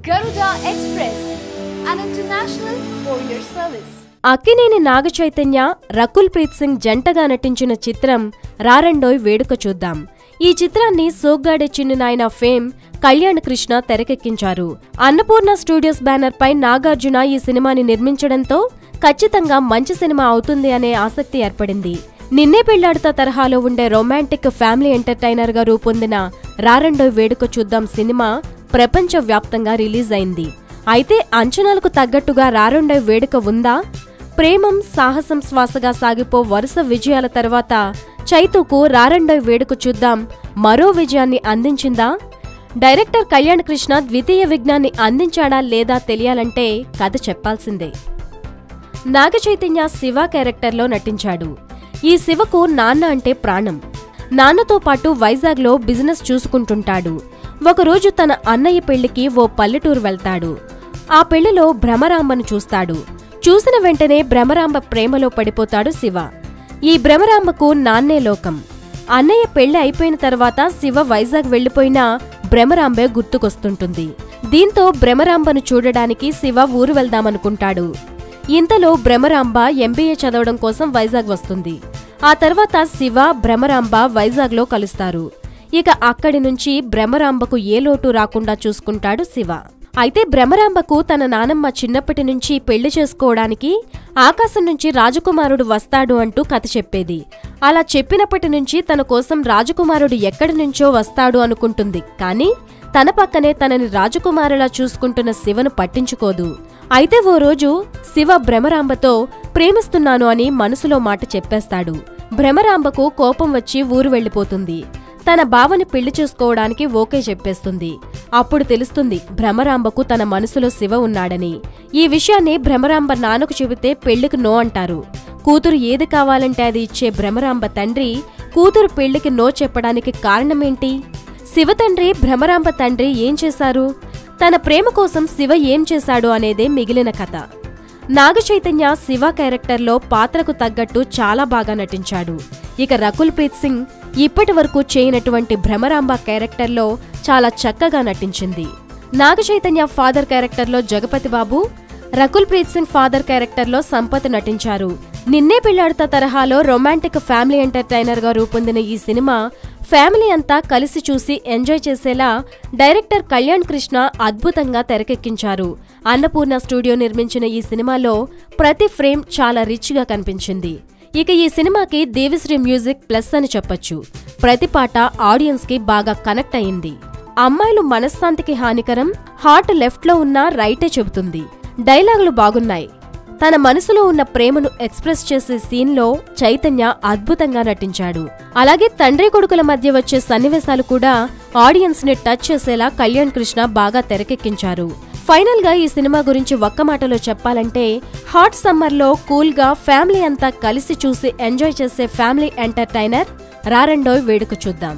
Garuda Express, an international courier service. Akkineni Naga Chaitanya, Rakul Preet Singh జంటగా నటించిన చిత్రం రారండోయ్ వేడుక చూద్దాం. ఈ చిత్రాన్ని సోగ్గాడే చిన్నినాయన ఫేమ్ కళ్యాణ్ కృష్ణ తెరకెక్కించారు. అన్నపూర్ణ స్టూడియోస్ బ్యానర్ పై నాగార్జున ఈ సినిమాని నిర్మించడంతో ఖచ్చితంగా మంచి సినిమా అవుతుంది అనే ఆసక్తి ఏర్పడింది. నిన్నే పెళ్లాడుతా తరహాలో ఉండే రొమాంటిక్ ఫ్యామిలీ ఎంటర్టైనర్ గా రూపొందిన రారండోయ్ వేడుక చూద్దాం సినిమా ప్రపంచ వ్యాప్తంగా రిలీజ్ అయింది. అయితే అంచనాలకు తగ్గట్టుగా రారండోయ్ వేడుక ఉందా? ప్రేమం సాహసం శ్వాసగా సాగిపో వరుస విజయాల తర్వాత చైతూకు రారండోయ్ వేడుక చూద్దాం మరో విజయాన్ని అందించిందా? డైరెక్టర్ కళ్యాణ్ కృష్ణ ద్వితీయ విఘ్నాన్ని అందించాడా లేదా తెలియాలంటే కథ చెప్పాల్సిందే. నాగచైతన్య శివ క్యారెక్టర్లో నటించాడు. ఈ శివకు నాన్న అంటే ప్రాణం. నాన్నతో పాటు వైజాగ్లో బిజినెస్ చూసుకుంటుంటాడు. ఒకరోజు తన అన్నయ్య పెళ్లికి ఓ పల్లెటూరు వెళ్తాడు. ఆ పెళ్లిలో భ్రమరాంబను చూస్తాడు. చూసిన వెంటనే భ్రమరాంబ ప్రేమలో పడిపోతాడు శివ. ఈ భ్రమరాంబకు నాన్నే లోకం. అన్నయ్య పెళ్లి అయిపోయిన తర్వాత శివ వైజాగ్ వెళ్లిపోయినా భ్రమరాంబే గుర్తుకొస్తుంటుంది. దీంతో భ్రమరాంబను చూడడానికి శివ ఊరు వెళ్దామనుకుంటాడు. ఇంతలో భ్రమరాంబ ఎంబీఏ చదవడం కోసం వైజాగ్ వస్తుంది. ఆ తర్వాత శివ, భ్రమరాంబ వైజాగ్లో కలుస్తారు. ఇక అక్కడి నుంచి భ్రమరాంబకు ఏ లోటు రాకుండా చూసుకుంటాడు శివ. అయితే భ్రమరాంబకు తన నానమ్మ చిన్నప్పటి నుంచి పెళ్లి చేసుకోవడానికి ఆకాశం నుంచి రాజకుమారుడు వస్తాడు అంటూ కథ చెప్పేది. అలా చెప్పినప్పటి నుంచి తన కోసం రాజకుమారుడు ఎక్కడి నుంచో వస్తాడు అనుకుంటుంది. కానీ తన పక్కనే తనని రాజకుమారులా చూసుకుంటున్న శివను పట్టించుకోదు. అయితే ఓ రోజు శివ భ్రమరాంబతో ప్రేమిస్తున్నాను అని మనసులో మాట చెప్పేస్తాడు. భ్రమరాంబకు కోపం వచ్చి ఊరు వెళ్లిపోతుంది. తన బావని పెళ్లి చేసుకోవడానికి ఓకే చెప్పేస్తుంది. అప్పుడు తెలుస్తుంది భ్రమరాంబకు తన మనసులో శివ ఉన్నాడని. ఈ విషయాన్ని భ్రమరాంబ నాన్నకు చెబితే పెళ్లికి నో అంటారు. కూతురు ఏది కావాలంటే అది ఇచ్చే భ్రమరాంబ తండ్రి కూతురు పెళ్లికి నో చెప్పడానికి కారణమేంటి? శివ తండ్రి భ్రమరాంబ తండ్రి ఏం చేశారు? తన ప్రేమ కోసం శివ ఏం చేశాడు అనేదే మిగిలిన కథ. నాగచైతన్య శివ క్యారెక్టర్లో పాత్రకు తగ్గట్టు చాలా బాగా నటించాడు. ఇక రకుల్ ప్రీత్ సింగ్ ఇప్పటి వరకు చేయనటువంటి భ్రమరాంబ క్యారెక్టర్లో చాలా చక్కగా నటించింది. నాగచైతన్య ఫాదర్ క్యారెక్టర్లో జగపతి బాబు, రకుల్ ప్రీత్ సింగ్ ఫాదర్ క్యారెక్టర్లో సంపత్ నటించారు. నిన్నే పెళ్లాడుతా తరహాలో రొమాంటిక్ ఫ్యామిలీ ఎంటర్టైనర్ గా రూపొందిన ఈ సినిమా ఫ్యామిలీ అంతా కలిసి చూసి ఎంజాయ్ చేసేలా డైరెక్టర్ కళ్యాణ్ కృష్ణ అద్భుతంగా తెరకెక్కించారు. అన్నపూర్ణ స్టూడియో నిర్మించిన ఈ సినిమాలో ప్రతి ఫ్రేమ్ చాలా రిచ్ గా కనిపించింది. ఇక ఈ సినిమాకి దేవిశ్రీ మ్యూజిక్ ప్లస్ అని చెప్పొచ్చు. ప్రతి పాట ఆడియన్స్ కి బాగా కనెక్ట్ అయింది. అమ్మాయిలు మనశ్శాంతికి హానికరం, హార్ట్ లెఫ్ట్ లో ఉన్న రైటే చెబుతుంది. డైలాగులు బాగున్నాయి. తన మనసులో ఉన్న ప్రేమను ఎక్స్ప్రెస్ చేసే సీన్లో చైతన్య అద్భుతంగా నటించాడు. అలాగే తండ్రి కొడుకుల మధ్య వచ్చే సన్నివేశాలు కూడా ఆడియన్స్ ని టచ్ చేసేలా కళ్యాణ్ కృష్ణ బాగా తెరకెక్కించారు. ఫైనల్ గా ఈ సినిమా గురించి ఒక్క మాటలో చెప్పాలంటే హాట్ సమ్మర్ లో కూల్ గా ఫ్యామిలీ అంతా కలిసి చూసి ఎంజాయ్ చేసే ఫ్యామిలీ ఎంటర్టైనర్ రారండోయ్ వేడుక చూద్దాం.